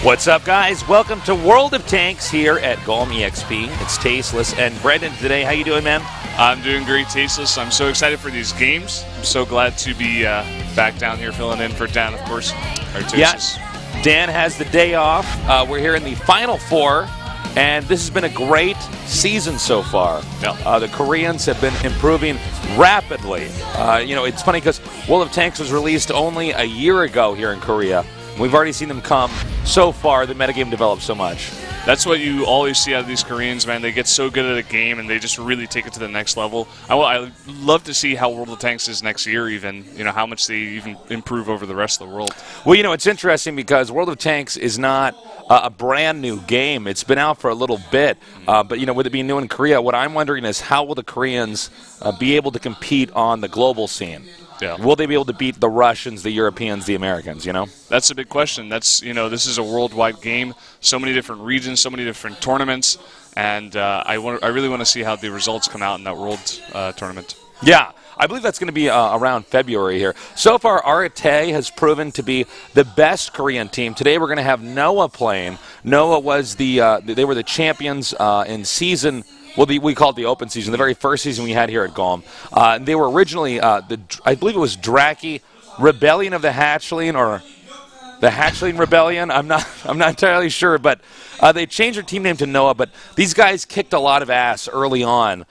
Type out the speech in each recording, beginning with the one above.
What's up, guys? Welcome to World of Tanks here at GOMTV. It's Tasteless and Brendan today. How you doing, man? I'm doing great, Tasteless. I'm so excited for these games. I'm so glad to be back down here filling in for Dan, of course. Yes, Dan has the day off. We're here in the Final Four, and this has been a great season so far. Yeah. The Koreans have been improving rapidly. It's funny because World of Tanks was released only a year ago here in Korea. We've already seen them come so far. The metagame developed so much. That's what you always see out of these Koreans, man. They get so good at a game, and they just really take it to the next level. I love to see how World of Tanks is next year, even. How much they even improve over the rest of the world. Well, it's interesting because World of Tanks is not a brand new game. It's been out for a little bit. But, with it being new in Korea, what I'm wondering is how will the Koreans be able to compete on the global scene? Yeah. Will they be able to beat the Russians, the Europeans, the Americans, That's a big question. This is a worldwide game, so many different regions, so many different tournaments, and I really want to see how the results come out in that world tournament. Yeah, I believe that's going to be around February here. So far, Ro.4 has proven to be the best Korean team. Today we're going to have Noah playing. Noah was they were the champions in season. Well, we call it the open season, the very first season we had here at GOM. They were originally, I believe it was Draki Rebellion of the Hatchling, or the Hatchling Rebellion. I'm not entirely sure, but they changed their team name to Noah. But these guys kicked a lot of ass early on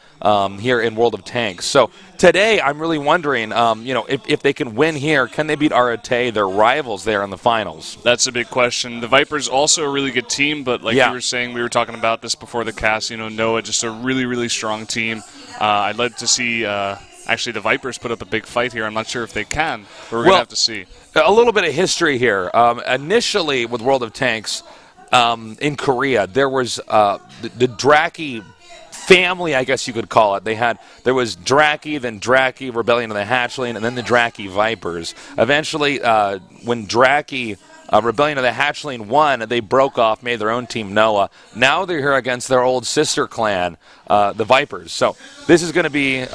here in World of Tanks. So today, I'm really wondering, if they can win here, can they beat Ro.4, their rivals there in the finals? That's a big question. The Vipers also a really good team, but like you were saying, we were talking about this before the cast. Noah, just a really, really strong team. I'd like to see actually the Vipers put up a big fight here. I'm not sure if they can, but we're going to have to see. A little bit of history here. Initially, with World of Tanks in Korea, there was the Draki family, I guess you could call it. There was Draki, then Draki Rebellion of the Hatchling, and then the Draki Vipers. Eventually, when Draki Rebellion of the Hatchling won, they broke off, made their own team, Noah. Now they're here against their old sister clan, the Vipers. So this is going to be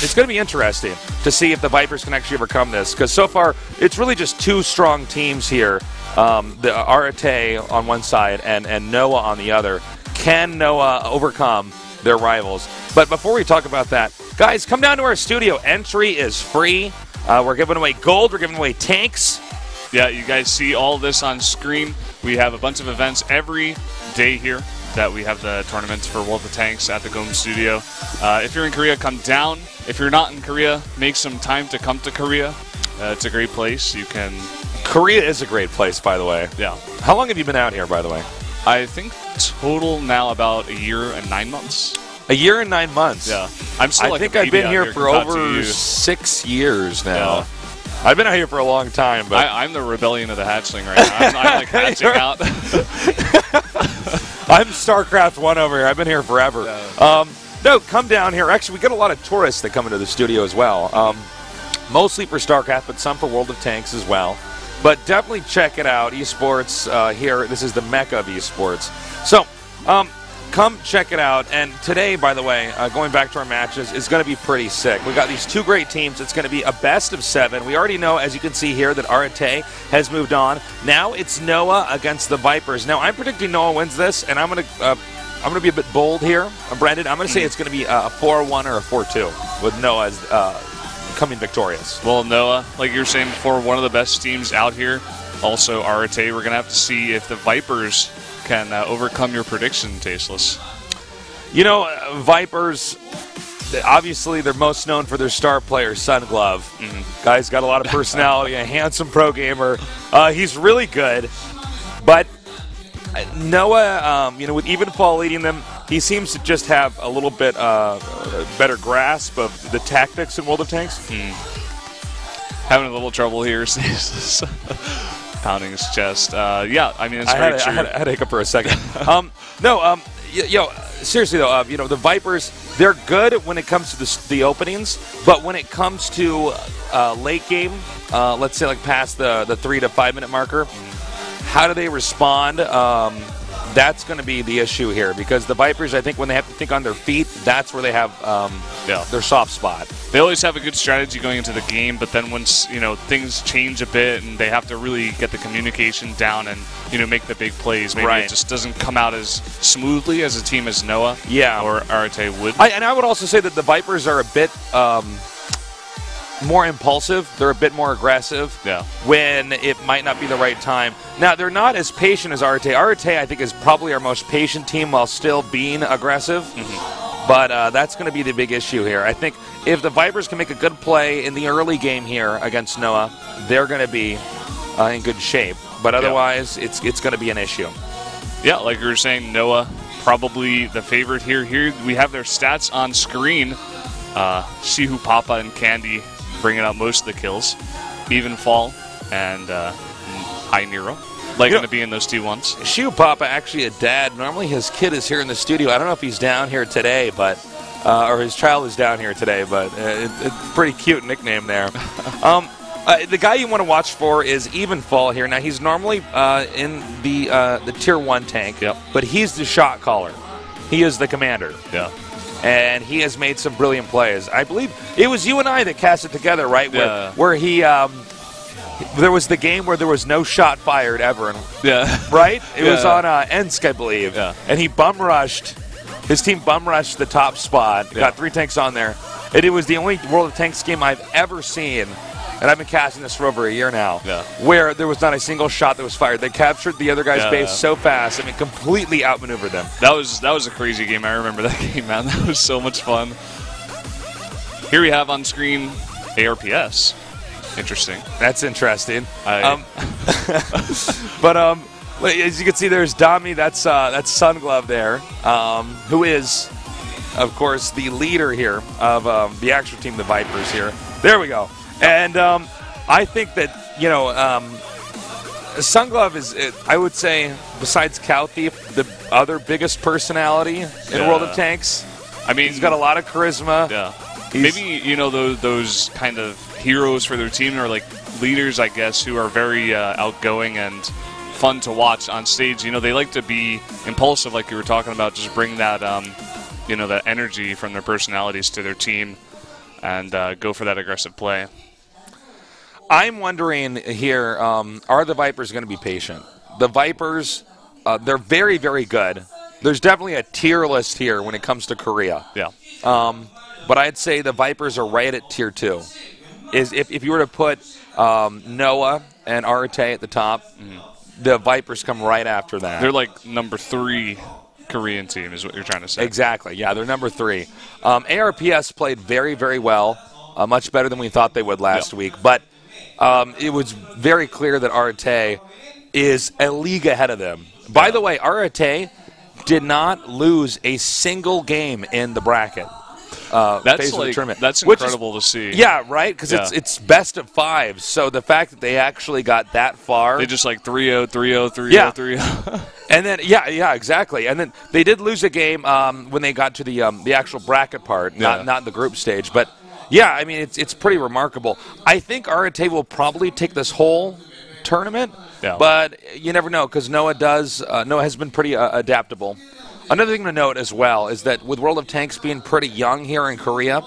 it's going to be interesting to see if the Vipers can actually overcome this, because so far it's really just two strong teams here, the Ro.4 on one side and Noah on the other. Can Noah overcome their rivals? But before we talk about that, guys, come down to our studio. Entry is free. We're giving away gold. We're giving away tanks. Yeah, you guys see all this on screen. We have a bunch of events every day here that we have the tournaments for World of Tanks at the GOM studio. If you're in Korea, come down. If you're not in Korea, make some time to come to Korea. It's a great place. Korea is a great place, by the way. Yeah. How long have you been out here, by the way? I think total now about a year and 9 months. A year and 9 months? Yeah. I think I've been here for over 6 years now. Yeah. I've been out here for a long time, but I'm the Rebellion of the Hatchling right now. I'm like hatching out. I'm StarCraft 1 over here. I've been here forever. Yeah. No, come down here. Actually, we get a lot of tourists that come into the studio as well. Mostly for StarCraft, but some for World of Tanks as well. But definitely check it out. Esports here. This is the mecca of esports. So, come check it out. And today, by the way, going back to our matches, is going to be pretty sick. We've got these two great teams. It's going to be a best of 7. We already know, as you can see here, that Ro.4 has moved on. Now it's Noah against the Vipers. Now I'm predicting Noah wins this, and I'm going to be a bit bold here, Brendan. I'm going to say it's going to be a 4-1 or a 4-2 with Noah as coming victorious. Well, Noah, like you were saying before, one of the best teams out here. Also, Ro.4. We're going to have to see if the Vipers can overcome your prediction, Tasteless. Vipers, obviously they're most known for their star player, Sunglove. Guy's got a lot of personality, a handsome pro gamer. He's really good. But Noah, with Evenfall leading them, he seems to just have a little bit better grasp of the tactics in World of Tanks. Having a little trouble here. Pounding his chest. Yeah, I mean, it's very true. I had a hiccup for a second. Seriously though, the Vipers, they're good when it comes to the openings, but when it comes to late game, let's say like past the 3 to 5 minute marker, how do they respond? That's going to be the issue here, because the Vipers, I think when they have to think on their feet, that's where they have their soft spot. they always have a good strategy going into the game, but then once, you know, things change a bit and they have to really get the communication down and, you know, make the big plays, maybe it just doesn't come out as smoothly as a team as Noah or Arate would. And I would also say that the Vipers are a bit more impulsive. They're a bit more aggressive when it might not be the right time. Now, they're not as patient as Arate. Arate, I think, is probably our most patient team while still being aggressive. But that's going to be the big issue here. I think if the Vipers can make a good play in the early game here against Noah, they're going to be in good shape. But otherwise, it's going to be an issue. Yeah, like you were saying, Noah probably the favorite here. Here we have their stats on screen. Shihu Papa and Candy bringing up most of the kills. Even Fall and High Nero. Like going to be in those T1s. Shihu Papa, actually a dad. Normally his kid is here in the studio. I don't know if he's down here today, but or his child is down here today, but it's a pretty cute nickname there. The guy you want to watch for is Even Fall here. Now, he's normally in the Tier 1 tank, but he's the shot caller. He is the commander. And he has made some brilliant plays. I believe it was you and I that cast it together, right? Where he... there was the game where there was no shot fired ever. Right? It was on Ensk, I believe. And he bum rushed. His team bum rushed the top spot. Got 3 tanks on there. And it was the only World of Tanks game I've ever seen, and I've been casting this for over a year now, where there was not a single shot that was fired. They captured the other guy's base so fast. I mean, completely outmaneuvered them. That was a crazy game. I remember that game, man. That was so much fun. Here we have on screen ARPS. Interesting. That's interesting. But as you can see, there's Dami. That's Sunglove there, who is, of course, the leader here of the actual team, the Vipers here. There we go. And I think that, you know, Sunglove is, I would say, besides Cow Thief, the other biggest personality in World of Tanks. I mean, he's got a lot of charisma. Maybe, you know, those kind of heroes for their team are like leaders, I guess, who are very outgoing and fun to watch on stage. You know, they like to be impulsive, like you were talking about, just bring that, you know, that energy from their personalities to their team and go for that aggressive play. I'm wondering here, are the Vipers going to be patient? The Vipers, they're very, very good. There's definitely a tier list here when it comes to Korea. But I'd say the Vipers are right at Tier 2. If you were to put Noah and Arate at the top, the Vipers come right after that. They're like number 3 Korean team is what you're trying to say. Exactly. Yeah, they're number 3. ARPS played very, very well, much better than we thought they would last week. But it was very clear that Arate is a league ahead of them. By the way, Arate did not lose a single game in the bracket. That's incredible to see. Yeah, right? Because it's best of 5. So the fact that they actually got that far. They just like 3-0, 3-0, 3-0, 3-0. And then, exactly. And then they did lose a game when they got to the actual bracket part, not the group stage. But, yeah, I mean, it's pretty remarkable. I think Arate will probably take this whole tournament. But you never know because Noah has been pretty adaptable. Another thing to note as well is that with World of Tanks being pretty young here in Korea,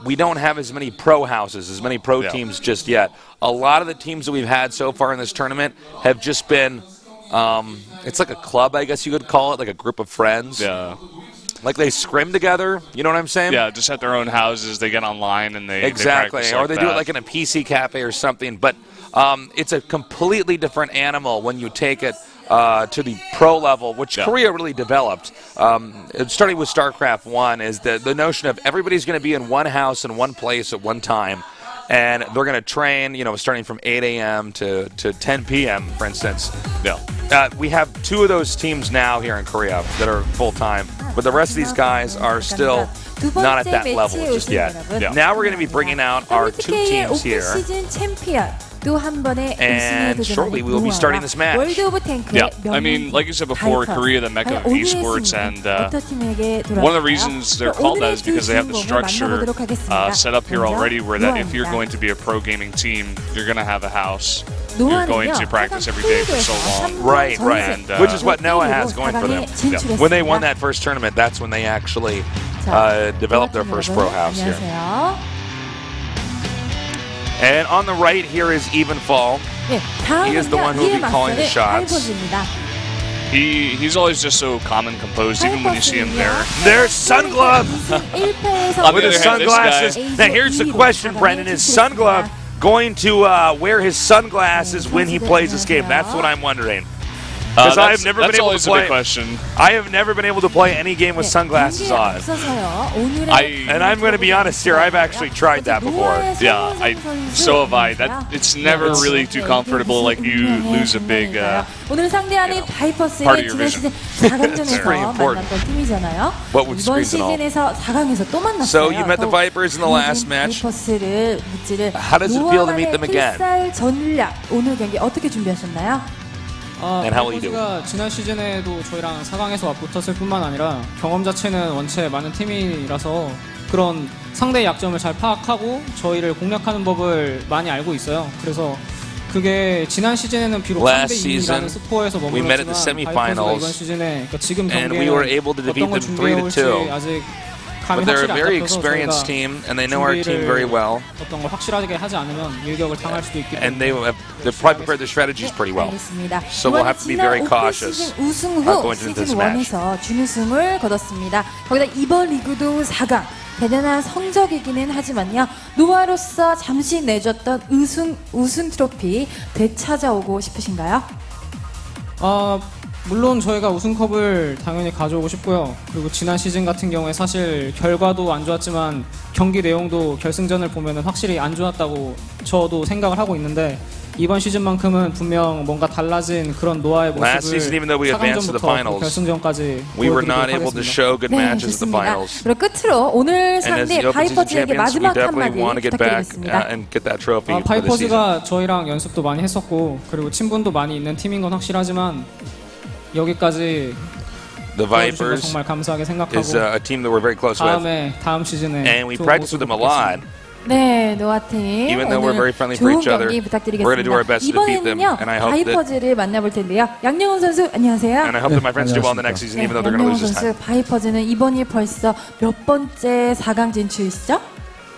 we don't have as many pro houses, as many pro teams just yet. A lot of the teams that we've had so far in this tournament have just been, it's like a club, I guess you could call it, like a group of friends. Like they scrim together, you know what I'm saying? Yeah, just at their own houses, they get online and they practice or they do it like in a PC cafe or something. But it's a completely different animal when you take it to the pro level, which Korea really developed. Starting with StarCraft 1 is the notion of everybody's going to be in one house in one place at one time. And they're going to train, you know, starting from 8 a.m. to 10 p.m., for instance. We have 2 of those teams now here in Korea that are full-time. But the rest of these guys are still not at that level just yet. Now we're going to be bringing out our 2 teams here. And shortly we will be starting this match. I mean, like you said before, Korea, the mecca of esports, and one of the reasons they're called that is because they have the structure set up here already where that if you're going to be a pro gaming team, you're going to have a house. You're going to practice every day for so long. Right. And, which is what Noah has going for them. When they won that first tournament, that's when they actually developed their first pro house here. And on the right here is Even Fall. 네, He is the one who will be calling the shots. 파이퍼즈입니다. He's always just so calm and composed, even when you see him there. There's Sunglove! With his This guy- sunglasses. Now here's the question, Brendan. Is Sunglove going to wear his sunglasses when he plays this game? That's what I'm wondering. Because I've never been able to always a big play. question. I have never been able to play any game with sunglasses on. And I'm going to be honest here, I've actually tried that before. Yeah, so have I. It's never really too comfortable. Like you lose a big 오늘 상대하는 part of 바이퍼스는 your 지난 vision. 시즌 4강전에서 very important. 만났던 팀이잖아요. What with 이번 screens and all. 시즌에서 4강에서 또 만났어요. So you met the Vipers in the last match. 바이퍼스를 묻지를 How does it feel to meet them again? 필살 전략 오늘 경기 어떻게 준비하셨나요? And how will you do? 바이퍼즈가 지난 시즌에도 저희랑 4강에서 맞붙었을 뿐만 아니라 경험 자체는 원체 많은 팀이라서 그런 상대의 약점을 잘 파악하고 저희를 공략하는 법을 많이 알고 있어요. 그래서 그게 지난 시즌에는 비록 Last 3대2라는 스코어에서 we met at the 머물렀지만 바이퍼즈가 이번 semifinals, 시즌에 그러니까 지금 and we were able to 경기에 defeat 어떤 걸 them 준비해올지 3-2. 아직 감이 But they're a 확실히 안 very 잡혀서 experienced 저희가 team, and they know our team very well. 어떤 걸 확실하게 하지 않으면 일격을 당할 수도 있기 And 때문에 they've probably prepared their strategies pretty well. 알겠습니다. So we'll have to be very cautious 우승 후 going into this 시즌 match. 1에서 준우승을 거뒀습니다. 거기다 이번 리그도 4강. 대단한 성적이기는 하지만요. 노아로서 잠시 내줬던 우승 트로피 되찾아오고 싶으신가요? 물론 저희가 우승컵을 당연히 가져오고 싶고요. 그리고 지난 시즌 같은 경우에 사실 결과도 안 좋았지만 경기 내용도 결승전을 보면 확실히 안 좋았다고 저도 생각을 하고 있는데 이번 시즌만큼은 분명 뭔가 달라진 그런 노아의 Last season, even though we 모습을 advanced to the 4강전부터 finals, 결승전까지 we were not 보여드리도록 able to 하겠습니다. show good matches at the 좋습니다. finals. 그리고 끝으로 오늘 And as 상대 the open season 바이퍼즈에게 champions, we 마지막 definitely 한마디 want to get back 부탁드리겠습니다. and get that trophy for the season. 파이퍼즈가 저희랑 연습도 많이 했었고 그리고 친분도 많이 있는 팀인 건 확실하지만 여기까지 The 도와주셔서 Vipers 정말 감사하게 생각하고 is a team that we're very close with, 다음 시즌에 and we 좋은 practice with them a 모습을 lot. 네, 노아팀 Even though we're very friendly for 좋은 each other, 경기 we're going to do our 부탁드리겠습니다. best to defeat them, 이번에는요 and I hope that 바이퍼즈를 만나볼 텐데요. 양영훈 선수 안녕하세요. and I hope that my friends do well in the next season, even though they're going to 양영훈 lose this 선수 time. 바이퍼즈는 이번이 벌써 몇 번째 4강 진출이시죠?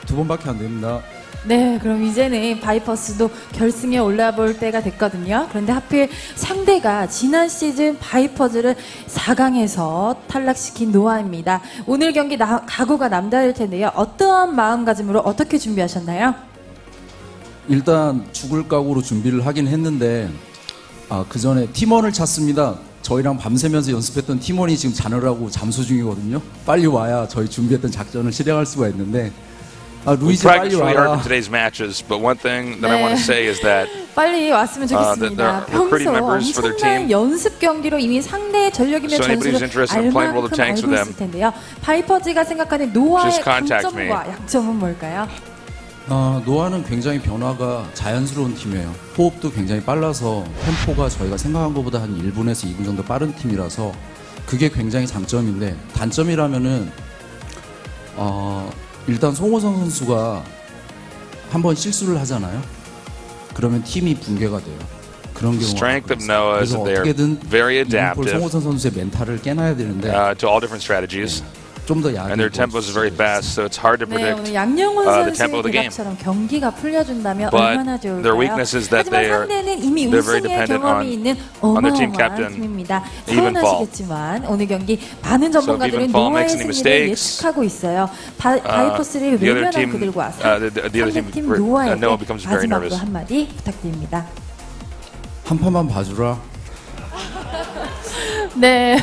2번밖에 안 됩니다. 네, 그럼 이제는 바이퍼스도 결승에 올라볼 때가 됐거든요. 그런데 하필 상대가 지난 시즌 바이퍼즈를 4강에서 탈락시킨 노아입니다. 오늘 경기 각오가 남다를 텐데요. 어떠한 마음가짐으로 어떻게 준비하셨나요? 일단 죽을 각오로 준비를 하긴 했는데 그 전에 팀원을 찾습니다. 저희랑 밤새면서 연습했던 팀원이 지금 자느라고 잠수 중이거든요. 빨리 와야 저희 준비했던 작전을 실행할 수가 있는데 We 루이즈 빨리 practiced really hard 와라. in today's matches, but one thing that I want to say is that 빨리 왔으면 좋겠습니다. the recruiting 평소 members for their 엄청난 team. 연습 경기로 이미 상대의 전력이며 So anybody's 전술을 interested in playing World of Tanks 알만큼 with 알고 있을 them, 텐데요. 바이퍼즈가 생각하는 노아의 just contact 강점과 약점은 뭘까요? 노아는 굉장히 변화가 자연스러운 팀이에요. 호흡도 굉장히 빨라서 템포가 저희가 생각한 것보다 한 1분에서 2분 정도 빠른 팀이라서 그게 굉장히 장점인데 단점이라면은 일단 송호성 선수가 한번 실수를 하잖아요. 그러면 팀이 붕괴가 돼요. 그런 경우가 strength of Noah is 그래서 that they're 어떻게든 very 이번 adaptive 송호성 선수의 멘탈을 깨놔야 되는데 to all different strategies, 좀 더 and their tempos is very fast, so it's hard to 네, predict. 오늘 양영훈 the tempo 선수의 of the game. 대답처럼 경기가 풀려준다면 But 얼마나 좋을까요? their weakness is that 하지만 they're 상대는 이미 very 우승의 dependent 경험이 on 있는 their team 어마어마한 captain, 팀입니다. Even Fall. 서운하시겠지만 오늘 경기 많은 전문가들은 Even Fall 노아의 makes any 승리를 mistakes, 예측하고 있어요. 바이퍼스를 the other 외면한 team, 그들과 와서 the other team, 상대팀 노아에게 Noah becomes very 마지막으로 nervous. 한마디 부탁드립니다. 한 판만 봐주라. 네,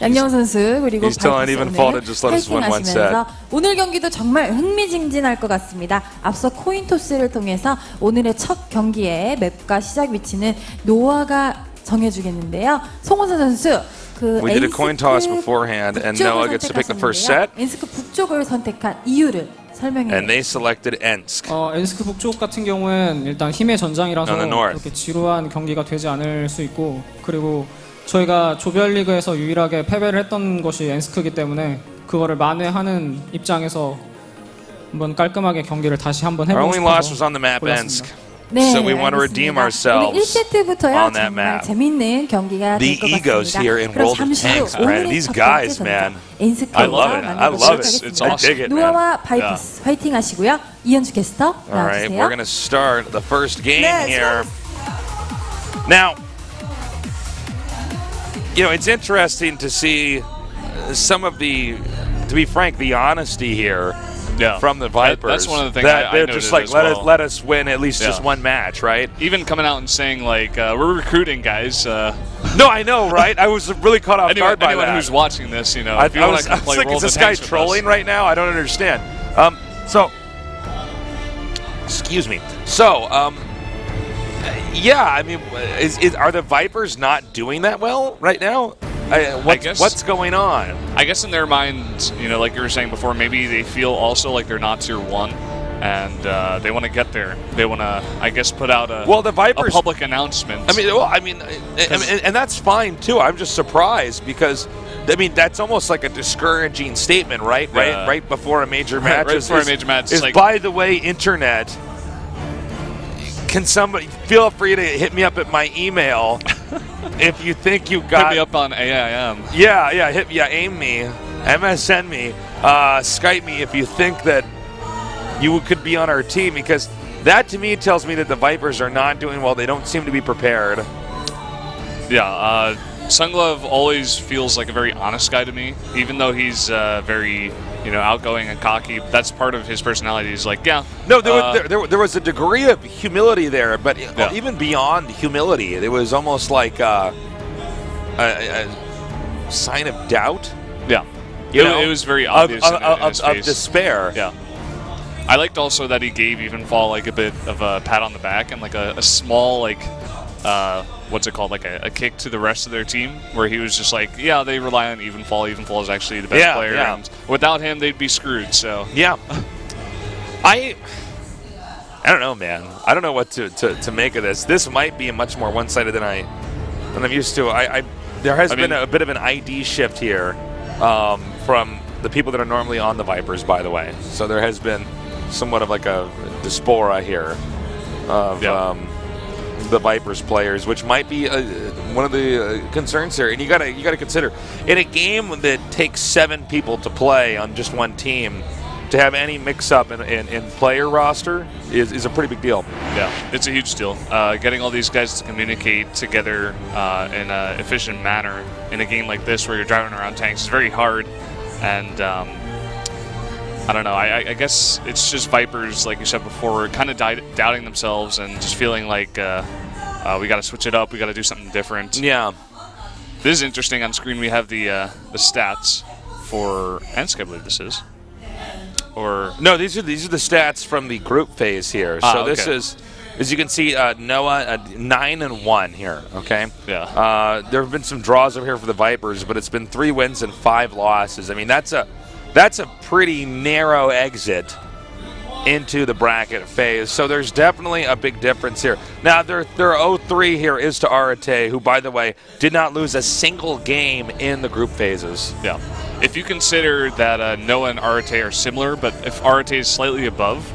양영훈 선수 그리고 He's telling 바이퍼스 Even 오늘 Fall to just let us win one 파이팅하시면서 오늘 경기도 정말 흥미진진할 것 같습니다. 앞서 코인 토스를 통해서 오늘의 첫 경기의 맵과 시작 위치는 노아가 정해주겠는데요. 송호선 선수 그 We did a coin toss beforehand, and Noah gets to pick the first set, 엔스크 북쪽을 선택한 이유를 설명해 and they selected Ensk. 엔스크 북쪽 같은 경우엔 일단 힘의 전장이라서 On the north. 그렇게 지루한 경기가 되지 않을 수 있고 그리고 저희가 조별리그에서 유일하게 패배를 했던 것이 엔스크이기 때문에 그거를 만회하는 입장에서 한번 깔끔하게 경기를 다시 한번 Our 해보고 only loss was 싶어서 on the map 골랐습니다. Ensk. 네, So we want to redeem 알겠습니다. ourselves 오늘 1세트부터요 on that 정말 map. 재밌는 경기가 The 될 것 egos 같습니다. here in 그럼 World of 잠시 후 Tanks, Brandon. 오늘의 These 첫 guys, 번째 man. 전적 엔스크와 I love it. I love it. 만나보도록 It's 하겠습니다. awesome. I dig it, man. 노아와 바이퍼스 화이팅 하시고요. 이현주 캐스터 All right, 나와주세요. we're going to start the first game 네, here. Now, you know, it's interesting to see some of the, to be frank, the honesty here from the Vipers. That's one of the things that I they're noted just like, as well. let us win at least just Yeah. one match, right? Even coming out and saying like we're recruiting guys. No, I know, right? I was really caught off guard by anyone that. who's watching this, you know, I if you want was to play like, World is this of guy Tanks with trolling us, right now? I don't understand. So, excuse me. So, yeah, I mean, are the Vipers not doing that well right now? What's going on? I guess in their minds, you know, like you were saying before, maybe they feel also like they're not tier 1, and they want to get there. They want to, I guess, put out a the Vipers, a public announcement. I mean, and that's fine too. I'm just surprised because, I mean, that's almost like a discouraging statement, right? Yeah. Right before a major match. Right before a major match, Is like, by the way, internet. Can somebody feel free to hit me up at my email if you think you got hit me up on AIM. Yeah, aim me, MSN me, Skype me if you think that you could be on our team, because that to me tells me that the Vipers are not doing well. They don't seem to be prepared. Yeah, Sunglove always feels like a very honest guy to me, even though he's very, you know, outgoing and cocky. That's part of his personality. He's like, yeah. No, there was a degree of humility there, but even beyond humility, it was almost like a sign of doubt. Yeah. It was very obvious in his face. Of despair. Yeah. I liked also that he gave Evenfall like a bit of a pat on the back and like a small like what's it called, like a kick to the rest of their team, where he was just like, yeah, they rely on Evenfall. Evenfall is actually the best player, and without him they'd be screwed. So yeah, I don't know, man. I don't know what to make of this. This might be much more one-sided than I'm used to. There has been a bit of an ID shift here from the people that are normally on the Vipers, by the way. So there has been somewhat of like a diaspora here of the Vipers players, which might be one of the concerns here. And you gotta consider, in a game that takes 7 people to play on just one team, to have any mix-up in player roster is a pretty big deal. Yeah, it's a huge deal. Getting all these guys to communicate together in an efficient manner in a game like this where you're driving around tanks is very hard. And I don't know, I guess it's just Vipers, like you said before, kind of doubting themselves and just feeling like we got to switch it up, we got to do something different. Yeah. This is interesting. On screen we have the stats for Ensk, I believe this is. Or no, these are the stats from the group phase here. So this is, as you can see, Noah 9-1 here. Okay. Yeah. There have been some draws over here for the Vipers, but it's been 3 wins and 5 losses. I mean, that's a pretty narrow exit into the bracket phase. So there's definitely a big difference here. Now their 0-3 here is to Arate, who, by the way, did not lose a single game in the group phases. Yeah. If you consider that Noah and Arate are similar, but if Arate is slightly above,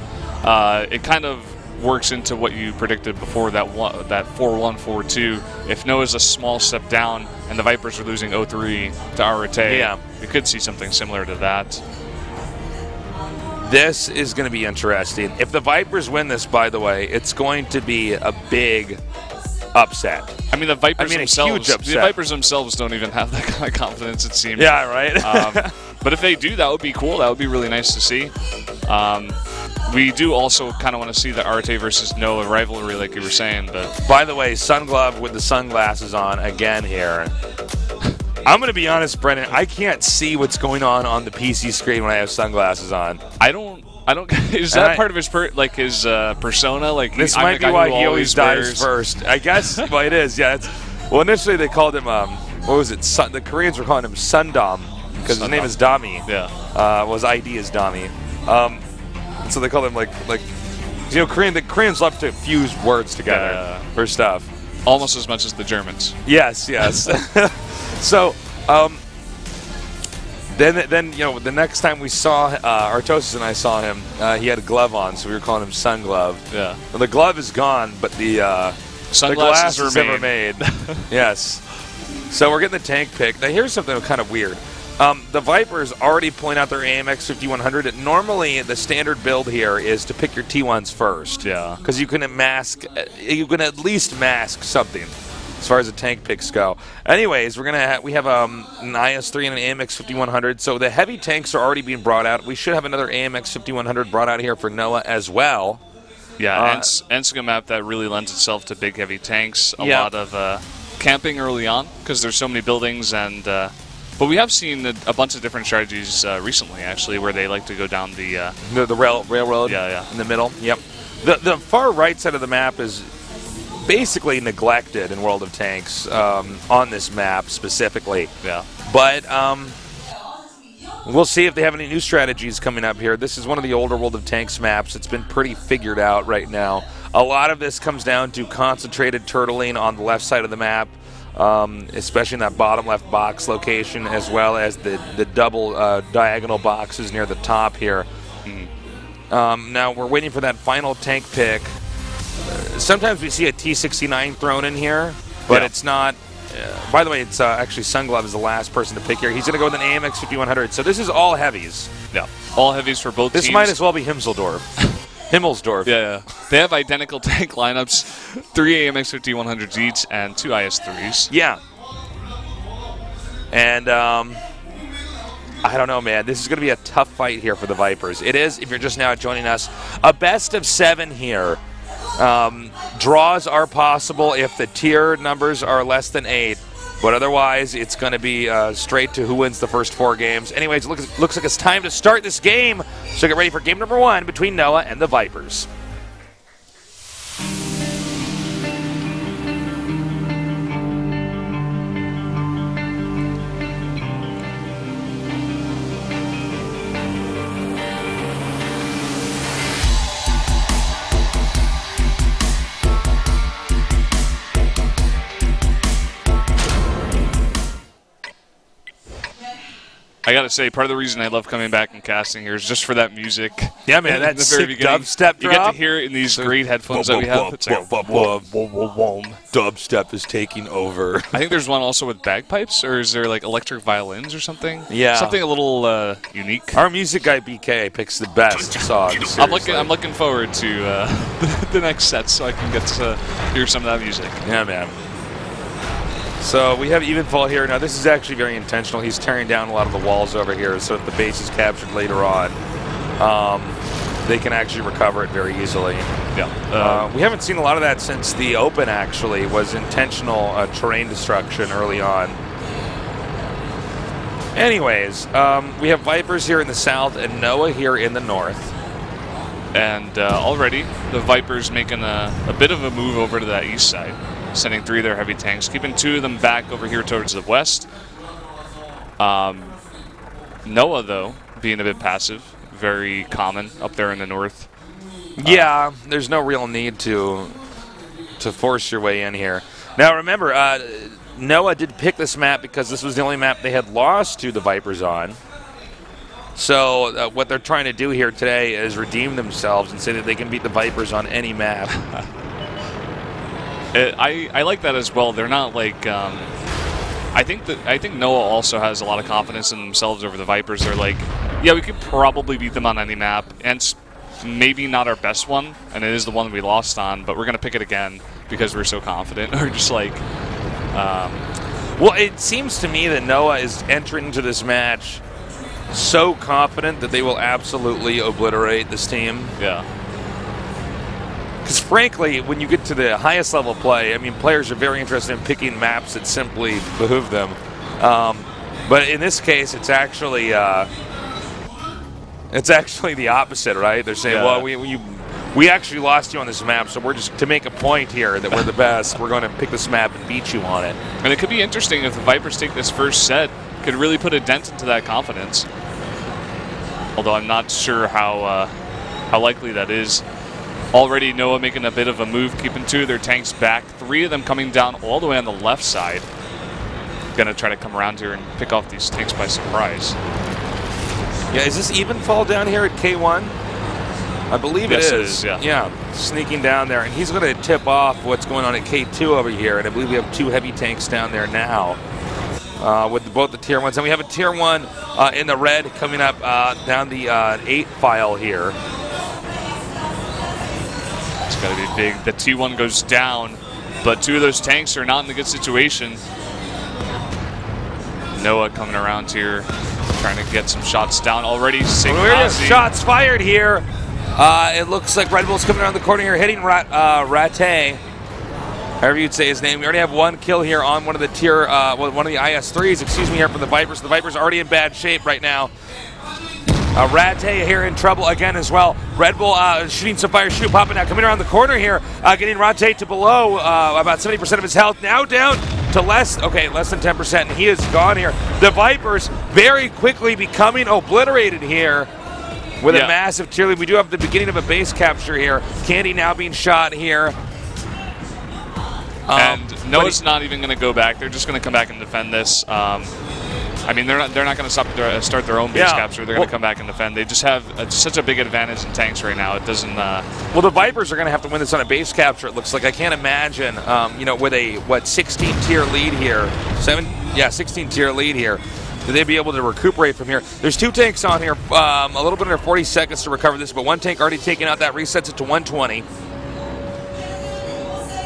it kind of works into what you predicted before, that 4-1, 4-2. If Noah's a small step down and the Vipers are losing 0-3 to Arate, you could see something similar to that. This is going to be interesting. If the Vipers win this, by the way, it's going to be a big upset. I mean, the Vipers themselves, a huge upset. The Vipers themselves don't even have that kind of confidence, it seems. Yeah, right. But if they do, that would be cool. That would be really nice to see. We do also kind of want to see the Arate versus Noah rivalry, like you were saying. But by the way, Sunglove with the sunglasses on again here. I'm going to be honest, Brennan. I can't see what's going on the PC screen when I have sunglasses on. I don't. Is that part of his persona? Like, this might be why he always dies first. I guess. Well, it is. Yeah. Well, initially they called him what was it? The Koreans were calling him Sundom because his name is Dami. Yeah. Well, his ID is Dami. So they call him like you know, the Koreans love to fuse words together for stuff. Almost as much as the Germans. Yes. So Then you know, the next time we saw Artosis and I saw him, he had a glove on, so we were calling him Sun Glove. Yeah. Well, the glove is gone, but the glass is ever made. Yes. So we're getting the tank pick. Now here's something kind of weird. The Vipers already point out their AMX 5100. Normally, the standard build here is to pick your T1s first. Yeah. Because you can at least mask something as far as the tank picks go. Anyways, we have an IS-3 and an AMX 5100. So the heavy tanks are already being brought out. We should have another AMX 5100 brought out here for Noah as well. Yeah, Ensiga map that really lends itself to big heavy tanks. A lot of camping early on because there's so many buildings and. But we have seen a bunch of different strategies recently, actually, where they like to go down the railroad. Yeah. In the middle. Yep. The far right side of the map is basically neglected in World of Tanks on this map specifically. Yeah. But we'll see if they have any new strategies coming up here. This is one of the older World of Tanks maps. It's been pretty figured out right now. A lot of this comes down to concentrated turtling on the left side of the map, especially in that bottom left box location, as well as the double diagonal boxes near the top here. Now we're waiting for that final tank pick. Sometimes we see a T69 thrown in here, but it's not. By the way, it's actually Sunglove is the last person to pick here. He's going to go with an AMX 5100. So this is all heavies. Yeah, all heavies for both teams. This might as well be Himmelsdorf. Yeah. They have identical tank lineups, 3 AMX 5100s each and 2 IS-3s. Yeah. And I don't know, man. This is going to be a tough fight here for the Vipers. It is, if you're just now joining us, a best of 7 here. Draws are possible if the tier numbers are less than 8, but otherwise it's going to be straight to who wins the first 4 games. Anyways, it looks like it's time to start this game, so get ready for game number 1 between Noah and the Vipers. I gotta say, part of the reason I love coming back and casting here is just for that music. Yeah, man, that sick dubstep drop. You get to hear it in these great headphones that we have. It's like, dubstep is taking over. I think there's one also with bagpipes, or is there like electric violins or something? Yeah, something a little unique. Our music guy BK picks the best songs. I'm looking forward to the next set so I can get to hear some of that music. Yeah, man. So we have Evenfall here. Now this is actually very intentional. He's tearing down a lot of the walls over here, so if the base is captured later on, they can actually recover it very easily. Yeah. We haven't seen a lot of that since the Open, actually, was intentional terrain destruction early on. Anyways, we have Vipers here in the south and Noah here in the north. And already the Vipers making a bit of a move over to that east side, sending 3 of their heavy tanks, keeping 2 of them back over here towards the west. Noah, though, being a bit passive, very common up there in the north. Yeah, there's no real need to force your way in here. Now, remember, Noah did pick this map because this was the only map they had lost to the Vipers on. So what they're trying to do here today is redeem themselves and say that they can beat the Vipers on any map. I like that as well. They're not like I think Noah also has a lot of confidence in themselves over the Vipers. They're like, yeah, we could probably beat them on any map, and it's maybe not our best one, and it is the one we lost on, but we're gonna pick it again because we're so confident. Or just like, well, it seems to me that Noah is entering into this match so confident that they will absolutely obliterate this team. Yeah. Because frankly, when you get to the highest level play, I mean, players are very interested in picking maps that simply behoove them. But in this case, it's actually the opposite, right? They're saying, well, we actually lost you on this map, so we're just, to make a point here that we're the best, we're going to pick this map and beat you on it. And it could be interesting if the Vipers take this first set, could really put a dent into that confidence. Although I'm not sure how likely that is. Already Noah making a bit of a move, keeping 2 of their tanks back, 3 of them coming down all the way on the left side. Gonna try to come around here and pick off these tanks by surprise. Yeah, is this even fall down here at K1? I believe Yes, it it is. is, yeah. Yeah, sneaking down there. And he's going to tip off what's going on at K2 over here. And I believe we have 2 heavy tanks down there now with both the Tier 1s. And we have a Tier 1 in the red coming up down the 8 file here. It's got to be big. The T1 goes down, but 2 of those tanks are not in a good situation. Noah coming around here, trying to get some shots down already. Shots fired here. It looks like Red Bull's coming around the corner here, hitting Rate, however you'd say his name. We already have 1 kill here on one of the one of the IS-3s, excuse me, here from the Vipers. The Vipers are already in bad shape right now. Rate here in trouble again as well. Red Bull shooting some fire, popping out, coming around the corner here, getting Rate to below about 70% of his health. Now down to less than 10%, and he is gone here. The Vipers very quickly becoming obliterated here with a massive tier lead. We do have the beginning of a base capture here. Candy now being shot here. And Noah's not even going to go back. They're just going to come back and defend this. I mean, they're not going to start their own base capture. They're going to come back and defend. They just have such a big advantage in tanks right now. It doesn't. Well, the Vipers are going to have to win this on a base capture. It looks like. I can't imagine, with a 16 tier lead here, 16 tier lead here. Will they be able to recuperate from here? There's 2 tanks on here, a little bit under 40 seconds to recover this, but 1 tank already taken out. That resets it to 120.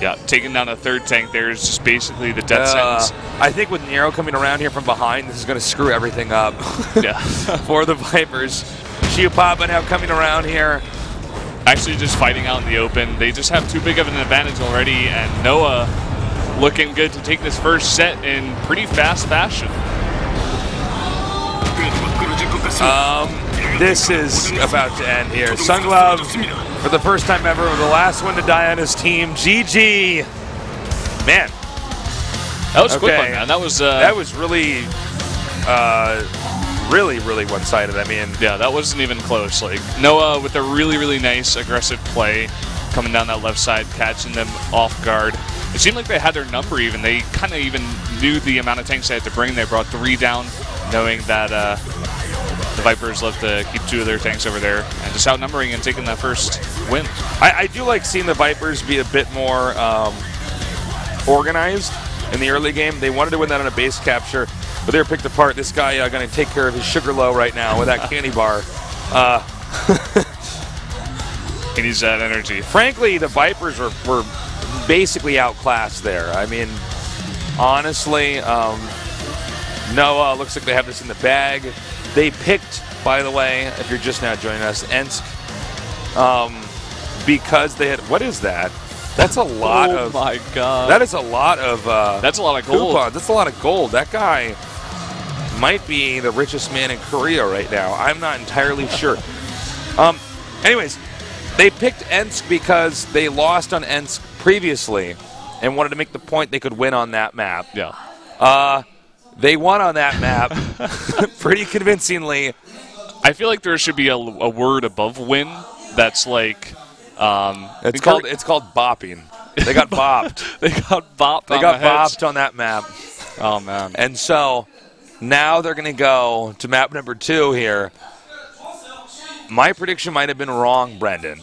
Yeah, taking down a 3rd tank there is just basically the death sentence. I think with Nero coming around here from behind, this is going to screw everything up for the Vipers. Papa now coming around here. Actually just fighting out in the open. They just have too big of an advantage already, and Noah looking good to take this first set in pretty fast fashion. This is about to end here. Sunglove, for the first time ever, the last one to die on his team. GG. Man. That was a quick one, man. That was really, really one-sided. I mean, yeah, that wasn't even close. Like Noah with a really nice aggressive play, coming down that left side, catching them off guard. It seemed like they had their number even. They kind of even knew the amount of tanks they had to bring. They brought 3 down, knowing that the Vipers love to keep 2 of their tanks over there, and just outnumbering and taking that first win. I do like seeing the Vipers be a bit more organized in the early game. They wanted to win that on a base capture, but they were picked apart. This guy going to take care of his sugar low right now with that candy bar. He needs that energy. Frankly, the Vipers were basically outclassed there. I mean, honestly, Noah looks like they have this in the bag. They picked, by the way, if you're just now joining us, Ensk, because they had, what is that? That's a lot of. Oh my God. That is a lot of. That's a lot of gold. Coupons. That's a lot of gold. That guy might be the richest man in Korea right now. I'm not entirely sure. Anyways, they picked Ensk because they lost on Ensk previously and wanted to make the point they could win on that map. Yeah. They won on that map pretty convincingly. I feel like there should be a word above win that's like it's called bopping. They got bopped. They got bopped. They got bopped on that map. Oh man. And so now they're going to go to map number 2 here. My prediction might have been wrong, Brendan.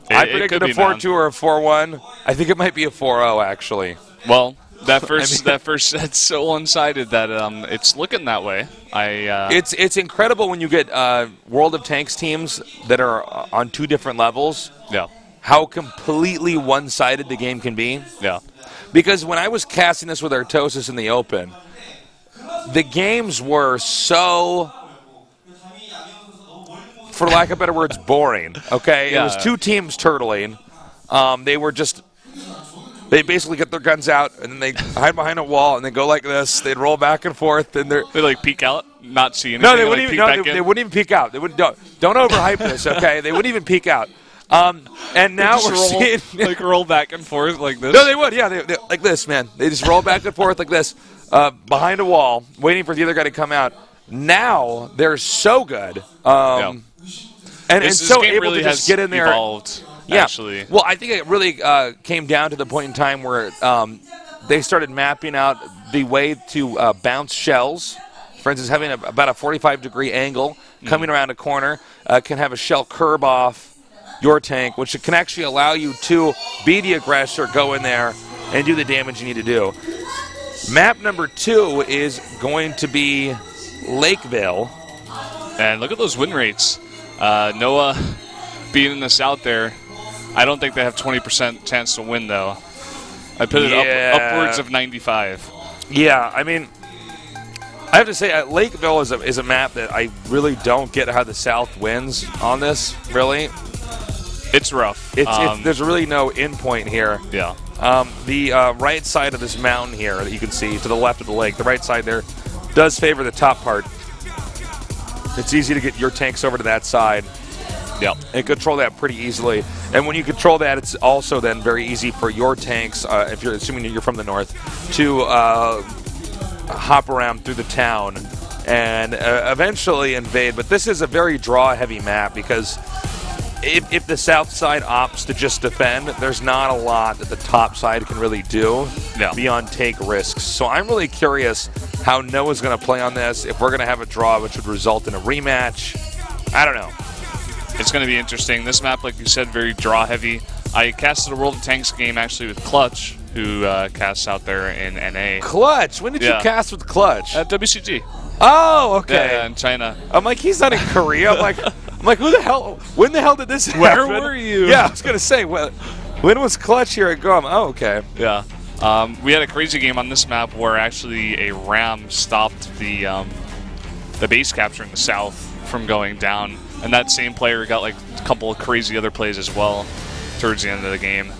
I predicted a 4-2 or a 4-1. I think it might be a 4-0 actually. Well, that first set's so one-sided that it's looking that way. It's incredible when you get World of Tanks teams that are on 2 different levels. Yeah. How completely one-sided the game can be. Yeah. Because when I was casting this with Artosis in the open, the games were so, for lack of better words, boring. Okay, yeah. It was 2 teams turtling. They basically get their guns out, and then they hide behind a wall, and they go like this. They'd roll back and forth, and they like peek out, not see anything. No, they wouldn't even peek out. They wouldn't. Don't overhype this, okay? They wouldn't even peek out. And now we're seeing like roll back and forth like this. No, they would. Yeah, they like this, man. They just roll back and forth like this, behind a wall, waiting for the other guy to come out. Now they're so good, and so able really to just get in there. Evolved. Yeah. Actually. Well, I think it really came down to the point in time where they started mapping out the way to bounce shells. For instance, having about a 45-degree angle coming around a corner can have a shell curb off your tank, which can actually allow you to be the aggressor, go in there, and do the damage you need to do. Map number 2 is going to be Lakeville. And look at those win rates. Noah being in the south there, I don't think they have 20% chance to win, though. I put it upwards of 95. Yeah, I mean, I have to say, Lakeville is a map that I really don't get how the South wins on this, really. It's rough. There's really no endpoint here. Yeah. The right side of this mountain here that you can see to the left of the lake, the right side there, does favor the top part. It's easy to get your tanks over to that side. Yep. And control that pretty easily. And when you control that, it's also then very easy for your tanks, if you're assuming you're from the north, to hop around through the town and eventually invade. But this is a very draw-heavy map because if the south side opts to just defend, there's not a lot that the top side can really do beyond take risks. So I'm really curious how Noah's going to play on this, if we're going to have a draw, which would result in a rematch. I don't know. It's going to be interesting. This map, like you said, very draw-heavy. I casted a World of Tanks game actually with Clutch, who casts out there in NA. Clutch? When did you cast with Clutch? At WCG. Oh, okay. Yeah, in China. I'm like, he's not in Korea. I'm like, who the hell? When the hell did this happen? Where were you? Yeah, I was gonna say, when was Clutch here at GOM? Oh, okay. Yeah. We had a crazy game on this map where actually a ram stopped the base capture in the south from going down, and that same player got like a couple of crazy other plays as well towards the end of the game.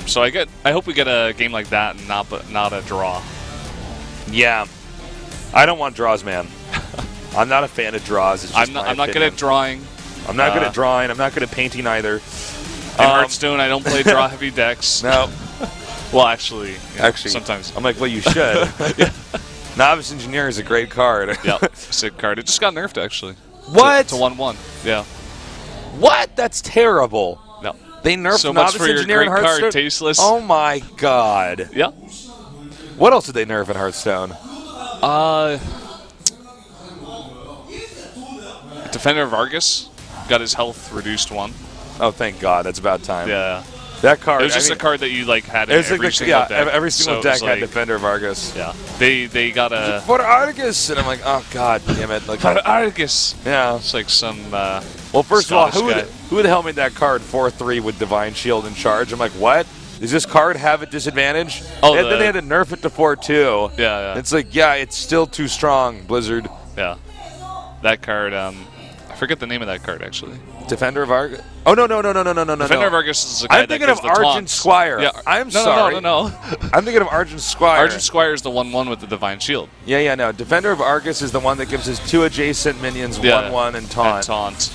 So I hope we get a game like that and not a draw. Yeah. I don't want draws, man. I'm not a fan of draws. It's just I'm not good at drawing. I'm not good at drawing. I'm not good at painting either. In Hearthstone, I don't play draw-heavy decks. No. Well, actually, sometimes. I'm like, well, you should. Novice Engineer is a great card. Yeah, sick card. It just got nerfed, actually. What? To 1/1. Yeah. What? That's terrible. No. They nerfed so much Novice for your Engineer great in Hearthstone? card, Tasteless. Oh, my God. Yeah. What else did they nerf in Hearthstone? Defender of Argus got his health reduced 1. Oh, thank God. That's about time. Yeah. That card. It was just a card that you like had in every single deck. Every single deck had like, Defender of Argus. Yeah. They got a for Argus, and I'm like, oh God, damn it! Like, for Argus. Yeah. It's like some. Well, first of all, who the hell made that card 4/3 with Divine Shield in charge? I'm like, what? Does this card have a disadvantage? Oh, and then they had to nerf it to 4/2. Yeah. It's like, yeah, it's still too strong, Blizzard. Yeah. That card. I forget the name of that card actually. Defender of Argus. Oh no. Defender of Argus is the guy I'm thinking of Argent Squire. Yeah. I'm sorry. No. I'm thinking of Argent Squire. Argent Squire is the 1/1 with the Divine Shield. Yeah, no. Defender of Argus is the one that gives his 2 adjacent minions 1/1 and taunt.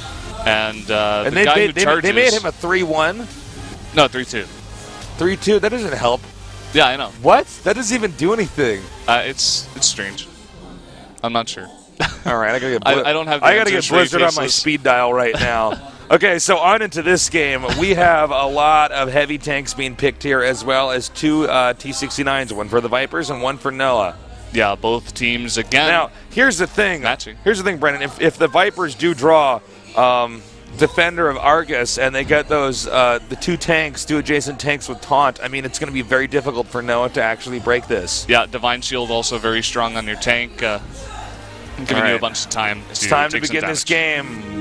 And the guy who charges. They made him a 3/1. No, 3/2. 3/2. That doesn't help. Yeah, I know. What? That doesn't even do anything. It's strange. I'm not sure. All right, I gotta get. I don't have. I gotta get Blizzard on my speed dial right now. Okay, so on into this game, we have a lot of heavy tanks being picked here, as well as 2 T-69s, one for the Vipers and one for Noah. Yeah, both teams again. Now, here's the thing. Matching. Here's the thing, Brendan. If the Vipers do draw Defender of Argus and they get those the 2 adjacent tanks with taunt, I mean, it's going to be very difficult for Noah to actually break this. Yeah, Divine Shield also very strong on your tank, giving you a bunch of time. It's time to begin this game.